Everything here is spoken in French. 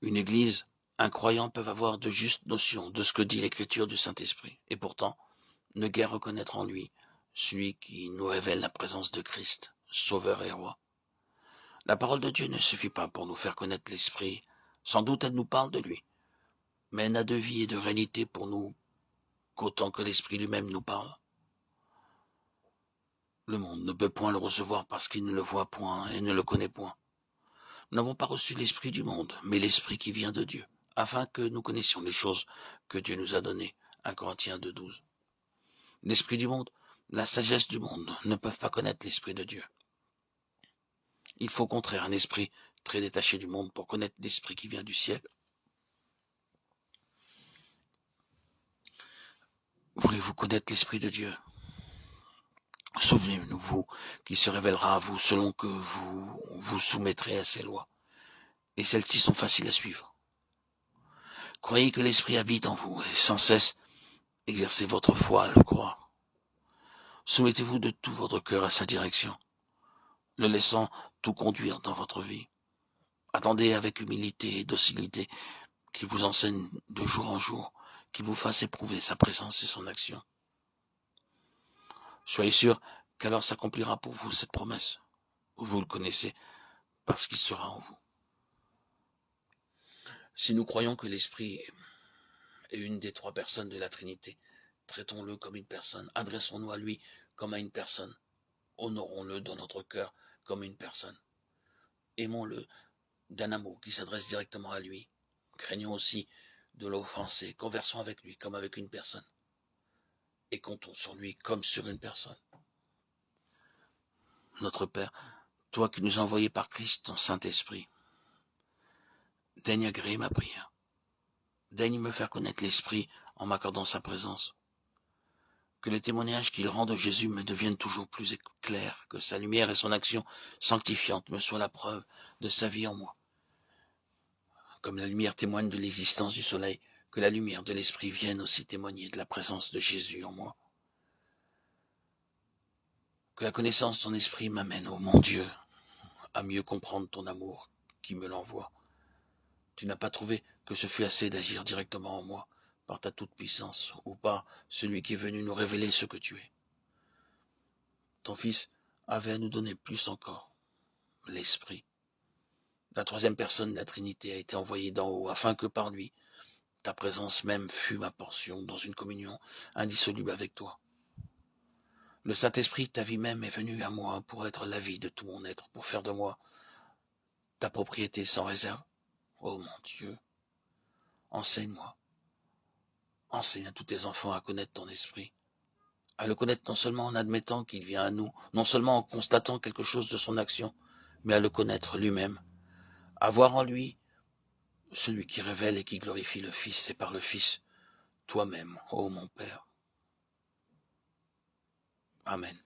Une église, un croyant peuvent avoir de justes notions de ce que dit l'écriture du Saint-Esprit, et pourtant ne guère reconnaître en lui celui qui nous révèle la présence de Christ, Sauveur et Roi. La parole de Dieu ne suffit pas pour nous faire connaître l'Esprit. Sans doute elle nous parle de lui, mais elle n'a de vie et de réalité pour nous qu'autant que l'Esprit lui-même nous parle. Le monde ne peut point le recevoir parce qu'il ne le voit point et ne le connaît point. Nous n'avons pas reçu l'Esprit du monde, mais l'Esprit qui vient de Dieu, afin que nous connaissions les choses que Dieu nous a données. 1 Corinthiens 2,12. L'Esprit du monde, la sagesse du monde ne peuvent pas connaître l'Esprit de Dieu. Il faut au contraire un esprit très détaché du monde pour connaître l'Esprit qui vient du ciel. Voulez-vous connaître l'Esprit de Dieu? Souvenez-vous, vous, qui se révélera à vous selon que vous vous soumettrez à ses lois. Et celles-ci sont faciles à suivre. Croyez que l'Esprit habite en vous et sans cesse exercez votre foi à le croire. Soumettez-vous de tout votre cœur à sa direction, le laissant tout conduire dans votre vie. Attendez avec humilité et docilité qu'il vous enseigne de jour en jour, qu'il vous fasse éprouver sa présence et son action. Soyez sûr qu'alors s'accomplira pour vous cette promesse. Vous le connaissez parce qu'il sera en vous. Si nous croyons que l'Esprit est une des trois personnes de la Trinité, traitons-le comme une personne, adressons-nous à lui comme à une personne, honorons-le dans notre cœur comme une personne. Aimons-le d'un amour qui s'adresse directement à lui. Craignons aussi de l'offenser, conversons avec lui comme avec une personne. Et comptons sur lui comme sur une personne. Notre Père, toi qui nous as envoyés par Christ ton Saint-Esprit, daigne agréer ma prière. Daigne me faire connaître l'Esprit en m'accordant sa présence. Que les témoignages qu'il rend de Jésus me deviennent toujours plus clairs, que sa lumière et son action sanctifiante me soient la preuve de sa vie en moi. Comme la lumière témoigne de l'existence du soleil, que la lumière de l'Esprit vienne aussi témoigner de la présence de Jésus en moi. Que la connaissance de ton Esprit m'amène, ô mon Dieu, à mieux comprendre ton amour qui me l'envoie. Tu n'as pas trouvé que ce fût assez d'agir directement en moi, par ta toute-puissance, ou par celui qui est venu nous révéler ce que tu es. Ton Fils avait à nous donner plus encore, l'Esprit. La troisième personne de la Trinité a été envoyée d'en haut, afin que par lui, ta présence même fût ma portion dans une communion indissoluble avec toi. Le Saint-Esprit, ta vie même, est venu à moi pour être la vie de tout mon être, pour faire de moi ta propriété sans réserve. Ô mon Dieu, enseigne-moi. Enseigne à tous tes enfants à connaître ton esprit, à le connaître non seulement en admettant qu'il vient à nous, non seulement en constatant quelque chose de son action, mais à le connaître lui-même, à voir en lui celui qui révèle et qui glorifie le Fils, et par le Fils, toi-même, ô mon Père. Amen.